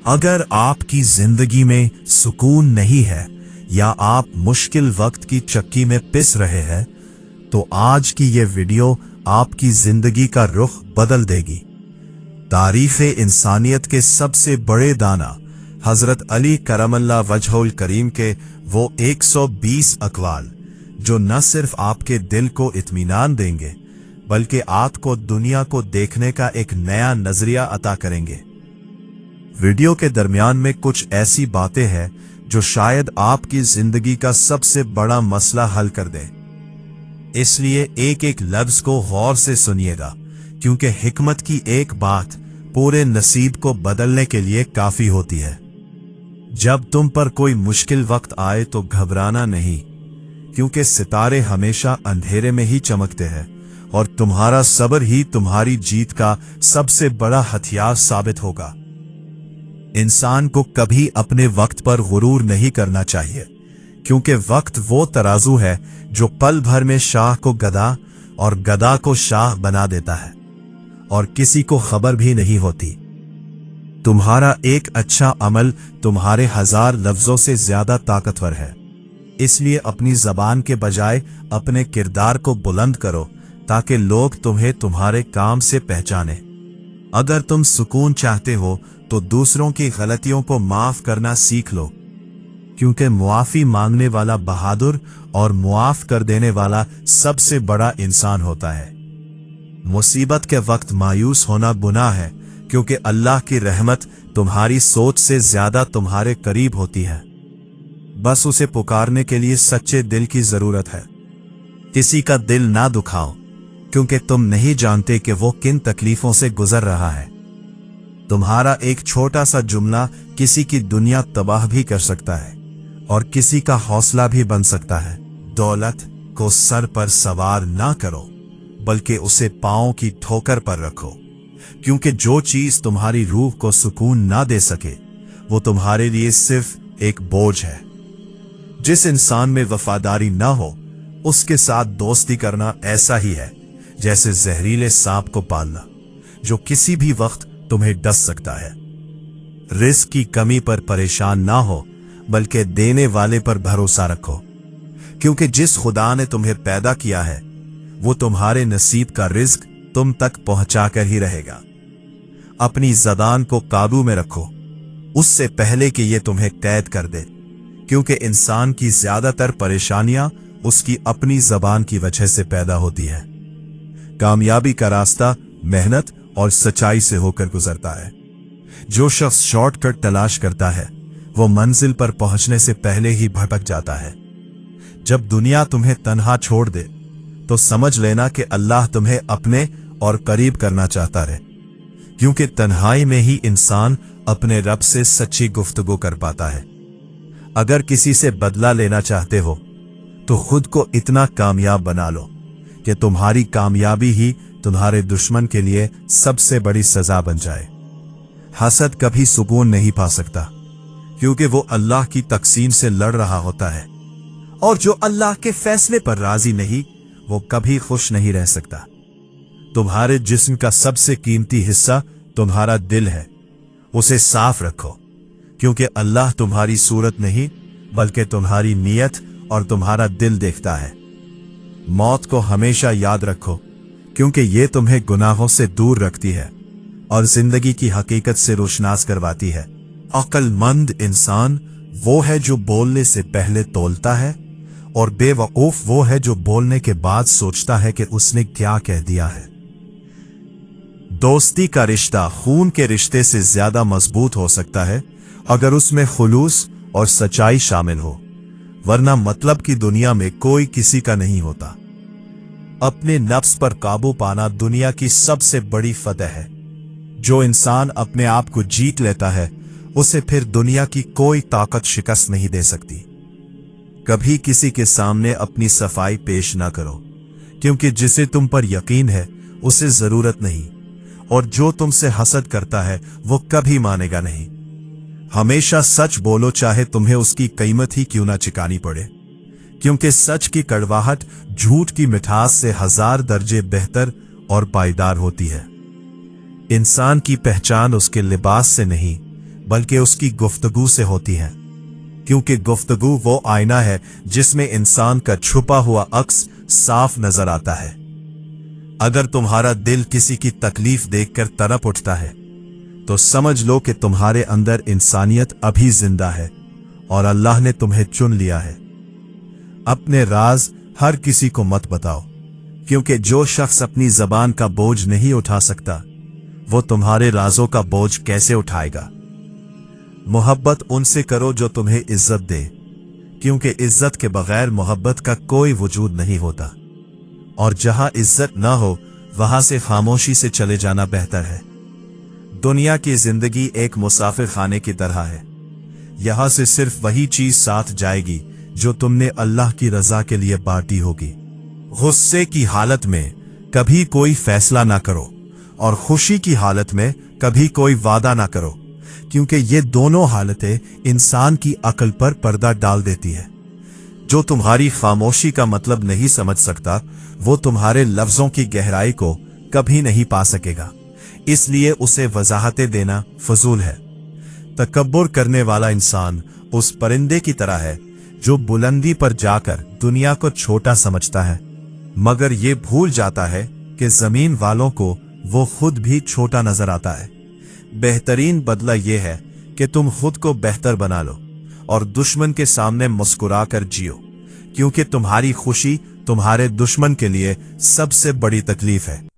अगर आपकी जिंदगी में सुकून नहीं है या आप मुश्किल वक्त की चक्की में पिस रहे हैं, तो आज की ये वीडियो आपकी जिंदगी का रुख बदल देगी। तारीफ़े इंसानियत के सबसे बड़े दाना हजरत अली करमल्ला वजहुल करीम के वो 120 अक़वाल जो न सिर्फ आपके दिल को इत्मीनान देंगे बल्कि आपको दुनिया को देखने का एक नया नजरिया अता करेंगे। वीडियो के दरमियान में कुछ ऐसी बातें हैं जो शायद आपकी जिंदगी का सबसे बड़ा मसला हल कर दे, इसलिए एक एक लफ्ज को गौर से सुनिएगा, क्योंकि हिकमत की एक बात पूरे नसीब को बदलने के लिए काफी होती है। जब तुम पर कोई मुश्किल वक्त आए तो घबराना नहीं, क्योंकि सितारे हमेशा अंधेरे में ही चमकते हैं और तुम्हारा सब्र ही तुम्हारी जीत का सबसे बड़ा हथियार साबित होगा। इंसान को कभी अपने वक्त पर गुरूर नहीं करना चाहिए, क्योंकि वक्त वो तराजू है जो पल भर में शाह को गधा और गधा को शाह बना देता है और किसी को खबर भी नहीं होती। तुम्हारा एक अच्छा अमल तुम्हारे 1000 लफ्जों से ज्यादा ताकतवर है, इसलिए अपनी जबान के बजाय अपने किरदार को बुलंद करो ताकि लोग तुम्हें तुम्हारे काम से पहचाने। अगर तुम सुकून चाहते हो तो दूसरों की गलतियों को माफ करना सीख लो, क्योंकि मुआफी मांगने वाला बहादुर और मुआफ कर देने वाला सबसे बड़ा इंसान होता है। मुसीबत के वक्त मायूस होना गुनाह है, क्योंकि अल्लाह की रहमत तुम्हारी सोच से ज्यादा तुम्हारे करीब होती है। बस उसे पुकारने के लिए सच्चे दिल की जरूरत है। किसी का दिल ना दुखाओ, क्योंकि तुम नहीं जानते कि वो किन तकलीफों से गुजर रहा है। तुम्हारा एक छोटा सा जुमला किसी की दुनिया तबाह भी कर सकता है और किसी का हौसला भी बन सकता है। दौलत को सर पर सवार ना करो, बल्कि उसे पांव की ठोकर पर रखो, क्योंकि जो चीज तुम्हारी रूह को सुकून ना दे सके वो तुम्हारे लिए सिर्फ एक बोझ है। जिस इंसान में वफादारी ना हो उसके साथ दोस्ती करना ऐसा ही है जैसे जहरीले सांप को पालना, जो किसी भी वक्त तुम्हें डस सकता है। रिस्क की कमी पर परेशान ना हो, बल्कि देने वाले पर भरोसा रखो, क्योंकि जिस खुदा ने तुम्हें पैदा किया है वो तुम्हारे नसीब का रिज्क तुम तक पहुंचाकर ही रहेगा। अपनी ज़बान को काबू में रखो उससे पहले कि ये तुम्हें कैद कर दे, क्योंकि इंसान की ज्यादातर परेशानियां उसकी अपनी ज़बान की वजह से पैदा होती है। कामयाबी का रास्ता मेहनत और सच्चाई से होकर गुजरता है। जो शख्स शॉर्टकट तलाश करता है वो मंजिल पर पहुंचने से पहले ही भटक जाता है। जब दुनिया तुम्हें तन्हा छोड़ दे तो समझ लेना कि अल्लाह तुम्हें अपने और करीब करना चाहता है, क्योंकि तन्हाई में ही इंसान अपने रब से सच्ची गुफ्तगू कर पाता है। अगर किसी से बदला लेना चाहते हो तो खुद को इतना कामयाब बना लो कि तुम्हारी कामयाबी ही तुम्हारे दुश्मन के लिए सबसे बड़ी सजा बन जाए। हसद कभी सुकून नहीं पा सकता, क्योंकि वो अल्लाह की तकसीम से लड़ रहा होता है, और जो अल्लाह के फैसले पर राजी नहीं वो कभी खुश नहीं रह सकता। तुम्हारे जिस्म का सबसे कीमती हिस्सा तुम्हारा दिल है, उसे साफ रखो, क्योंकि अल्लाह तुम्हारी सूरत नहीं बल्कि तुम्हारी नीयत और तुम्हारा दिल देखता है। मौत को हमेशा याद रखो, क्योंकि ये तुम्हें गुनाहों से दूर रखती है और जिंदगी की हकीकत से रोशनास करवाती है। अक्लमंद इंसान वो है जो बोलने से पहले तौलता है, और बेवकूफ वो है जो बोलने के बाद सोचता है कि उसने क्या कह दिया है। दोस्ती का रिश्ता खून के रिश्ते से ज्यादा मजबूत हो सकता है अगर उसमें खुलूस और सच्चाई शामिल हो, वरना मतलब की दुनिया में कोई किसी का नहीं होता। अपने नफ्स पर काबू पाना दुनिया की सबसे बड़ी फतह है। जो इंसान अपने आप को जीत लेता है उसे फिर दुनिया की कोई ताकत शिकस्त नहीं दे सकती। कभी किसी के सामने अपनी सफाई पेश ना करो, क्योंकि जिसे तुम पर यकीन है उसे जरूरत नहीं, और जो तुमसे हसद करता है वो कभी मानेगा नहीं। हमेशा सच बोलो, चाहे तुम्हें उसकी कीमत ही क्यों ना चुकानी पड़े, क्योंकि सच की कड़वाहट झूठ की मिठास से 1000 दर्जे बेहतर और पायदार होती है। इंसान की पहचान उसके लिबास से नहीं बल्कि उसकी गुफ्तगू से होती हैं, क्योंकि गुफ्तगू वो आईना है जिसमें इंसान का छुपा हुआ अक्स साफ नजर आता है। अगर तुम्हारा दिल किसी की तकलीफ देखकर तड़प उठता है तो समझ लो कि तुम्हारे अंदर इंसानियत अभी जिंदा है और अल्लाह ने तुम्हें चुन लिया है। अपने राज हर किसी को मत बताओ, क्योंकि जो शख्स अपनी जबान का बोझ नहीं उठा सकता वो तुम्हारे राजों का बोझ कैसे उठाएगा। मोहब्बत उनसे करो जो तुम्हें इज्जत दे, क्योंकि इज्जत के बगैर मोहब्बत का कोई वजूद नहीं होता, और जहां इज्जत ना हो वहां से खामोशी से चले जाना बेहतर है। दुनिया की जिंदगी एक मुसाफिर खाने की तरह है। यहां से सिर्फ वही चीज साथ जाएगी जो तुमने अल्लाह की रजा के लिए बांटी होगी। गुस्से की हालत में कभी कोई फैसला ना करो और खुशी की हालत में कभी कोई वादा ना करो, क्योंकि ये दोनों हालतें इंसान की अक्ल पर पर्दा डाल देती है। जो तुम्हारी खामोशी का मतलब नहीं समझ सकता वो तुम्हारे लफ्जों की गहराई को कभी नहीं पा सकेगा, इसलिए उसे वजाहतें देना फजूल है। तकब्बुर करने वाला इंसान उस परिंदे की तरह है जो बुलंदी पर जाकर दुनिया को छोटा समझता है, मगर ये भूल जाता है कि जमीन वालों को वो खुद भी छोटा नजर आता है। बेहतरीन बदला यह है कि तुम खुद को बेहतर बना लो और दुश्मन के सामने मुस्कुरा कर जियो, क्योंकि तुम्हारी खुशी तुम्हारे दुश्मन के लिए सबसे बड़ी तकलीफ है।